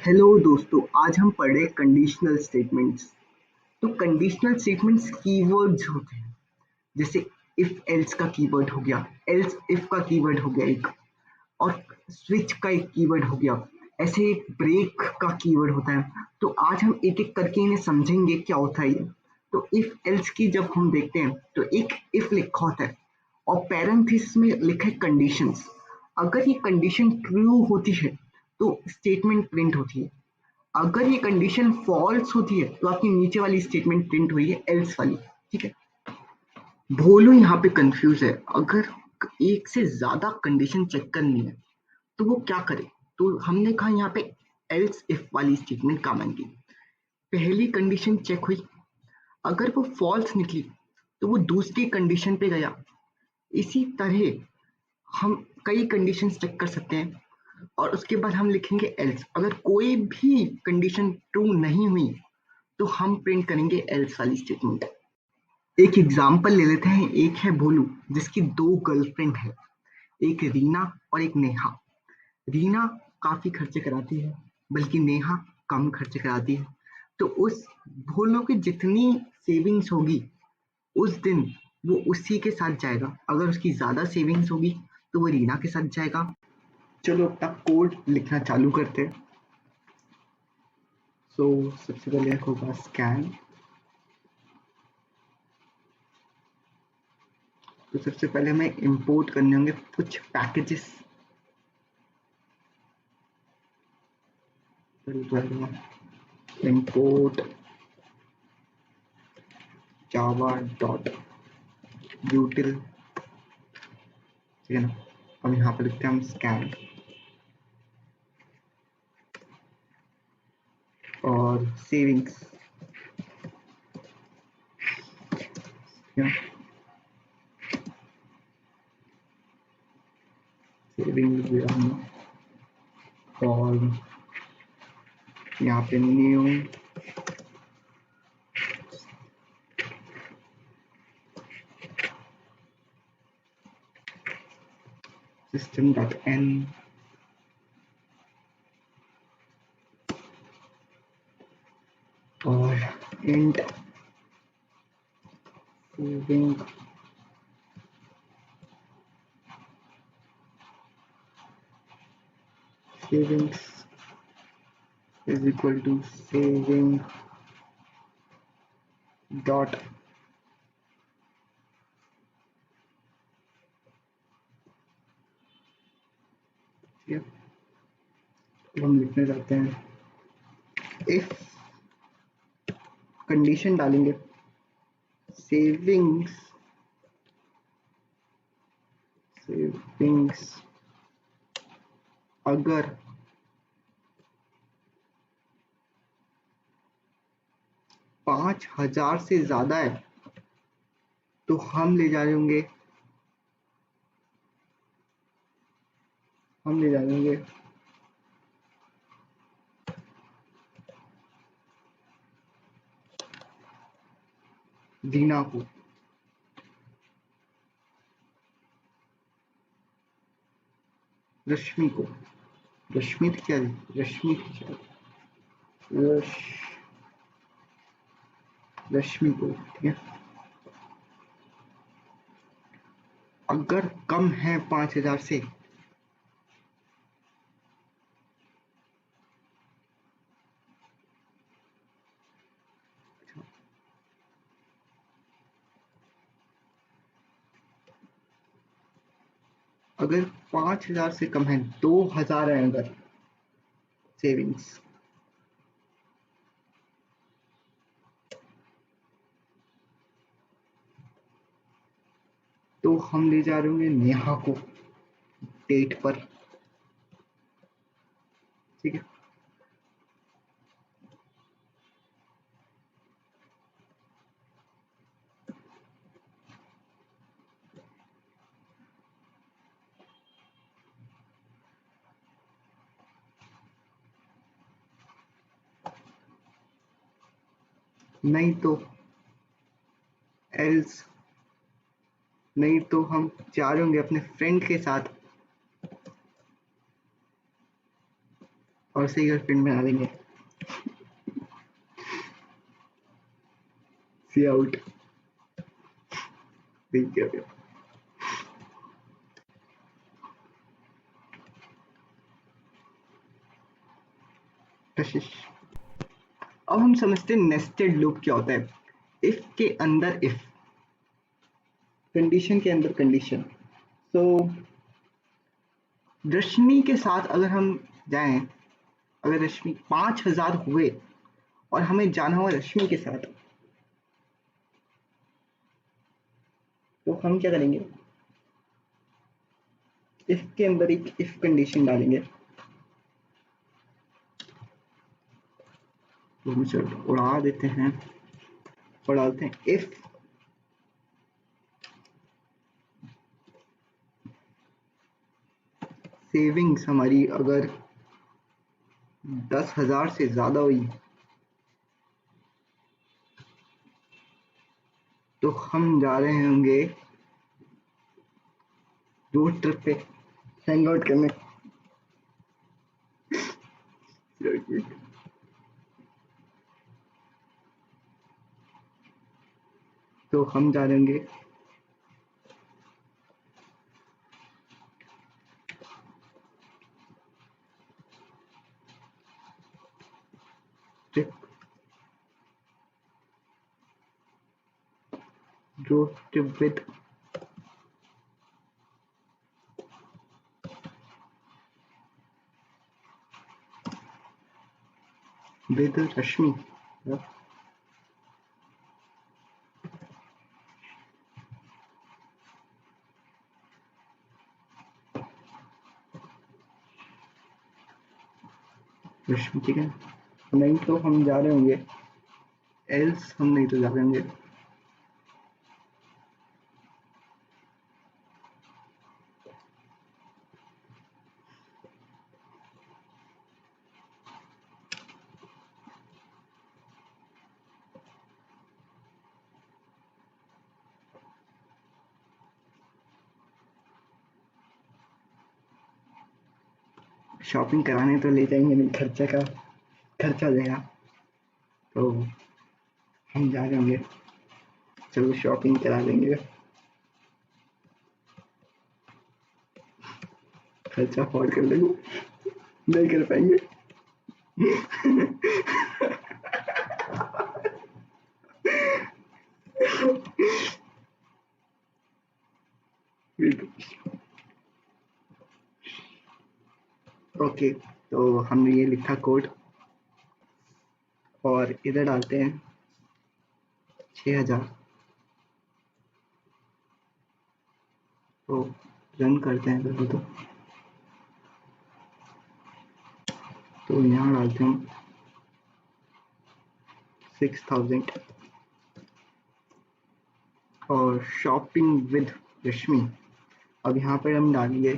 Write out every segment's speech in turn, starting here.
Hello दोस्तों, आज हम पढ़ रहे कंडीशनल स्टेटमेंट्स। तो कंडीशनल स्टेटमेंट्स कीवर्ड्स होते हैं, जैसे इफ एल्स का कीवर्ड हो गया, एल्स इफ का कीवर्ड हो गया एक, और स्विच का एक कीवर्ड हो गया, ऐसे एक ब्रेक का कीवर्ड होता है। तो आज हम एक एक करके इन्हें समझेंगे क्या होता है ये। तो इफ एल्स की जब हम देखते हैं तो एक इफ लिखा होता है और पैरेंथेसिस में लिखा है कंडीशंस। अगर ये कंडीशन ट्रू होती है तो स्टेटमेंट प्रिंट होती है। अगर ये कंडीशन फॉल्स होती है तो आपकी नीचे वाली स्टेटमेंट प्रिंट हुई है एल्स वाली। ठीक है। भोलू यहाँ पे कंफ्यूज है। अगर एक से ज्यादा कंडीशन चेक करनी है तो वो क्या करे। तो हमने कहा यहाँ पे एल्स इफ वाली स्टेटमेंट काम आएगी। पहली कंडीशन चेक हुई, अगर वो फॉल्स निकली तो वो दूसरी कंडीशन पे गया। इसी तरह हम कई कंडीशंस चेक कर सकते हैं और उसके बाद हम लिखेंगे एल्स। अगर कोई भी कंडीशन ट्रू नहीं हुई तो हम प्रिंट करेंगे एल्स वाली स्टेटमेंट। एक एग्जाम्पल ले लेते हैं। एक है भोलू जिसकी दो गर्लफ्रेंड है, एक रीना और एक नेहा। रीना काफी खर्चे कराती है, बल्कि नेहा कम खर्चे कराती है। तो उस भोलू की जितनी सेविंग्स होगी उस दिन वो उसी के साथ जाएगा। अगर उसकी ज्यादा सेविंग्स होगी तो वो रीना के साथ जाएगा। चलो अपना कोड लिखना चालू करते हैं। सो सबसे पहले होगा स्कैन। तो सबसे पहले हमें इंपोर्ट करने होंगे कुछ पैकेजेस। Import Java dot यूटिल। ठीक है ना। अब यहाँ पर लिखते हैं हम स्कैन और सेविंग्स। सेविंग और यहाँ पे न्यू सिस्टम डॉट एन और int saving savings is equal to saving dot हम लिखने जाते हैं इफ कंडीशन डालेंगे सेविंग्स अगर 5,000 से ज्यादा है तो हम ले जा रहे होंगे दीना को। रश्मि को। रश्मि थी क्या? रश्मि थी शायद। रश्मि को। ठीक है। अगर कम है 5,000 से अगर 5,000 से कम है, 2,000 है अगर सेविंग्स, तो हम ले जा रहे होंगे नेहा को डेट पर। ठीक है। नहीं तो एल्स, नहीं तो हम जा रहे होंगे अपने फ्रेंड के साथ और से गर्लफ्रेंड बना देंगे। सी आउट। ठीक है कशिश। अब हम समझते हैं नेस्टेड लूप क्या होता है। इफ के अंदर इफ, कंडीशन के अंदर कंडीशन। तो रश्मि के साथ अगर हम जाएं, अगर रश्मि 5,000 हुए और हमें जाना हुआ रश्मि के साथ, तो हम क्या करेंगे, इफ के अंदर एक इफ कंडीशन डालेंगे। तो मुझे उड़ा देते हैं और डालते हैं इफ सेविंग्स हमारी अगर 10,000 से ज्यादा हुई तो हम जा रहे होंगे रोड ट्रिप पे हैंग आउट करने। तो हम जा रहे होंगे ट्रिप, रोड ट्रिप विद रश्मि। रश्मि ठीक है, नहीं तो हम जा रहे होंगे, एल्स हम नहीं तो जा रहे होंगे शॉपिंग कराने। तो ले जाएंगे नहीं, खर्चा का खर्चा हो जाएगा। तो हम जा रहे होंगे, चलो शॉपिंग करा देंगे, खर्चा अफोर्ड कर लेंगे, नहीं कर पाएंगे। ओके, तो हमने ये लिखा कोड और इधर डालते हैं 6,000। तो रन करते हैं इधर तो यहाँ डालते हैं 6,000 और शॉपिंग विद रश्मि। अब यहाँ पर हम डालेंगे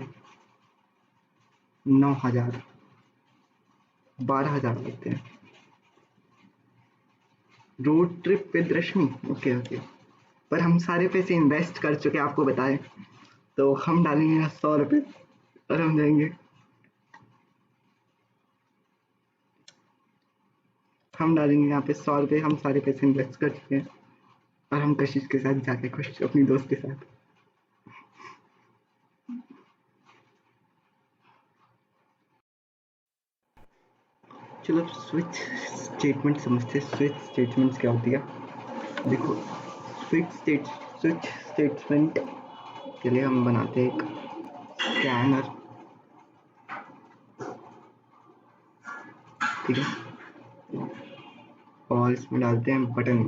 9,000, 12,000 लगते हैं। Road trip with Rashmi, okay okay. पर हम सारे पैसे इन्वेस्ट कर चुके हैं, आपको बताएं। तो हम डालेंगे 100 रुपये और हम जाएंगे, हम डालेंगे यहाँ पे 100 रुपये। हम सारे पैसे इन्वेस्ट कर चुके हैं और हम कशिश के साथ जाके खुश, अपनी दोस्त के साथ। चलो स्विच स्टेटमेंट समझते हैं। स्विच स्टेटमेंट्स क्या होती है, देखो। स्विच स्टेटमेंट के लिए हम बनाते हैं एक स्कैनर, ठीक है, और इसमें डालते हैं बटन,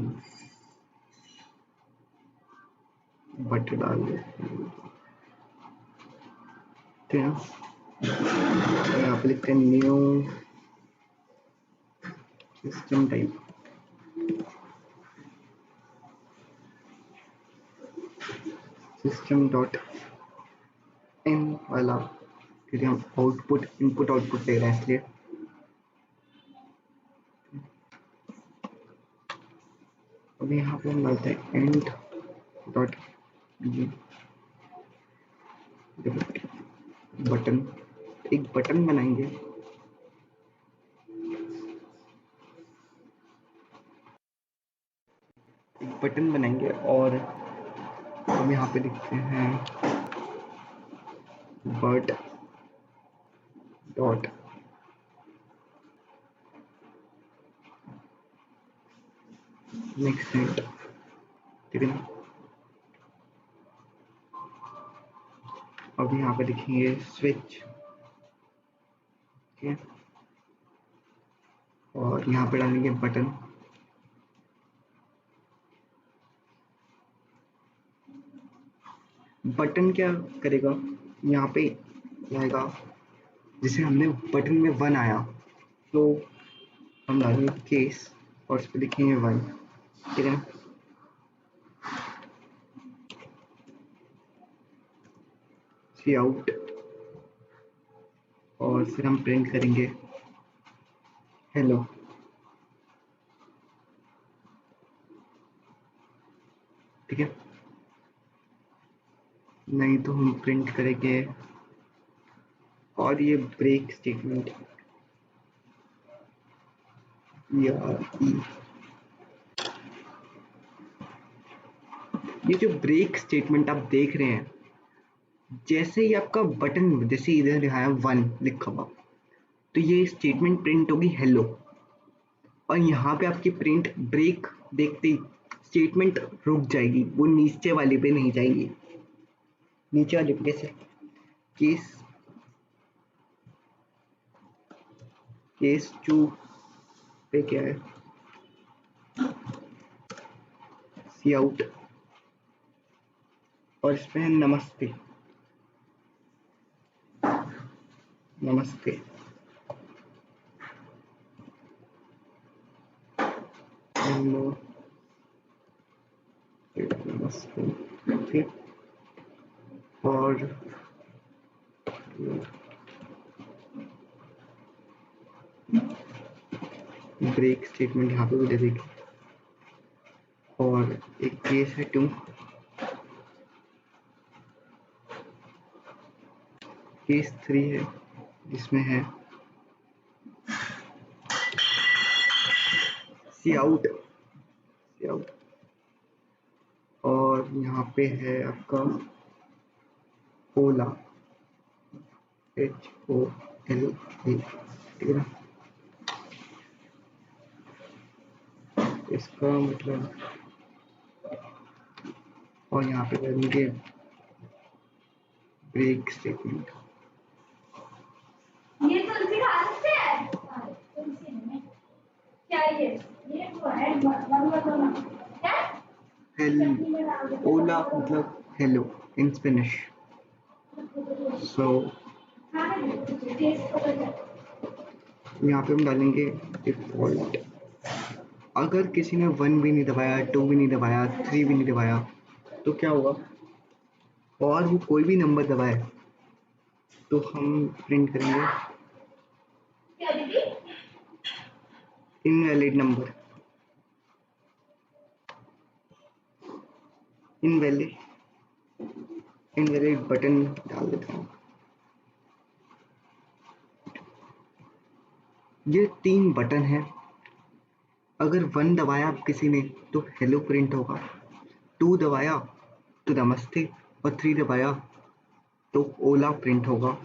बटन डाल देते हैं। यहाँ पे लिखते हैं new system type, system dot in वाला, क्योंकि हम आउटपुट इनपुट आउटपुट ले रहे हैं इसलिए। अब यहाँ पे हम डालते हैं एंड डॉट बटन, एक बटन बनाएंगे बटन बनाएंगे और हम यहाँ पे लिखते हैं बट डॉट नेक्स्ट नेट, ठीक है ना। अब यहाँ पे लिखेंगे स्विच, ठीक है, और यहाँ पे डालेंगे बटन। बटन क्या करेगा, यहाँ पे आएगा, जैसे हमने बटन में 1 आया तो हम डालेंगे केस और उस पर लिखेंगे 1, ठीक है ना। सी आउट और फिर हम प्रिंट करेंगे हेलो, ठीक है। नहीं तो हम प्रिंट करेंगे, और ये ब्रेक स्टेटमेंट ये जो ब्रेक स्टेटमेंट आप देख रहे हैं, जैसे ही आपका बटन, जैसे इधर दिखाया 1 लिखा हुआ, तो ये स्टेटमेंट प्रिंट होगी हेलो, और यहाँ पे आपकी प्रिंट ब्रेक देखते ही स्टेटमेंट रुक जाएगी, वो नीचे वाले पे नहीं जाएगी। नीचे वाले पे कैसे, केस केस 2 पे क्या है, सी आउट और इसमें है नमस्ते, नमस्ते, हेलो, नमस्ते, ठीक। और ब्रेक स्टेटमेंट यहाँ पे भी दे देगी, और एक केस है 2, केस 3 है जिसमें है सी आउट, सी आउट, और यहाँ पे है आपका ओला, HOLA, ठीक है ना। इसका मतलब, और यहाँ पे करेंगे ब्रेक स्टेटमेंट, ये तुलसी खा सकते हैं, तुलसी नहीं क्या ये वो है बंद क्या ओला मतलब हेलो इन स्पेनिश। सो यहाँ पे हम डालेंगे डिफॉल्ट। अगर किसी ने 1 भी नहीं दबाया, 2 भी नहीं दबाया, 3 भी नहीं दबाया, तो क्या होगा, और वो कोई भी नंबर दबाए तो हम प्रिंट करेंगे इनवैलिड नंबर, इनवैलिड बटन डाल देता हूँ। ये 3 बटन है, अगर 1 दबाया किसी ने तो हेलो प्रिंट होगा, 2 दबाया तो नमस्ते, और 3 दबाया तो ओला प्रिंट होगा,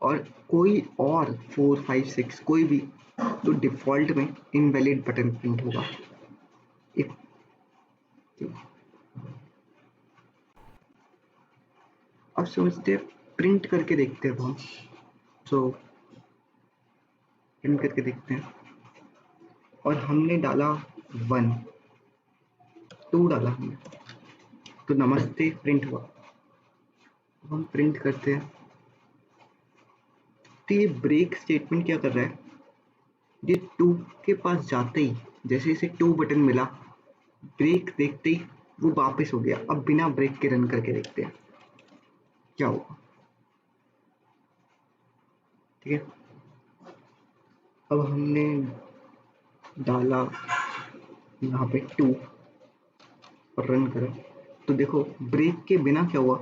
और कोई और 4, 5, 6 कोई भी तो डिफ़ॉल्ट में इनवैलिड बटन प्रिंट होगा। अब समझते प्रिंट करके देखते हैं हम। सो प्रिंट करके देखते हैं, और हमने डाला 1, 2 डाला हमने, तो नमस्ते प्रिंट हुआ। अब हम प्रिंट करते हैं, तो ये ब्रेक स्टेटमेंट क्या कर रहा है, ये 2 के पास जाते ही, जैसे इसे 2 बटन मिला, ब्रेक देखते ही वो वापस हो गया। अब बिना ब्रेक के रन करके देखते हैं क्या होगा, ठीक है। अब हमने डाला यहाँ पे 2 और रन करा, तो देखो ब्रेक के बिना क्या हुआ,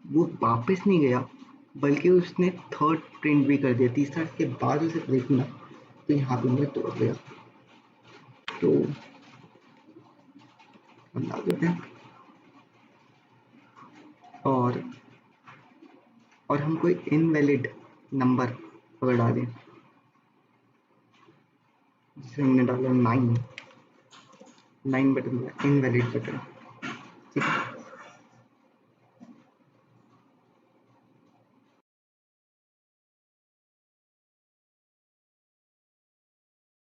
वो वापस नहीं गया, बल्कि उसने थर्ड प्रिंट भी कर दिया, तीसरा के बाद उसे ब्रेक मिला, तो यहाँ पे मुझे तोड़ गया। तो हम डाल देते हैं। और हम कोई इनवैलिड नंबर अगर डालें, जैसे हमने डाला 9 बटन, इनवैलिड बटन, ठीक है।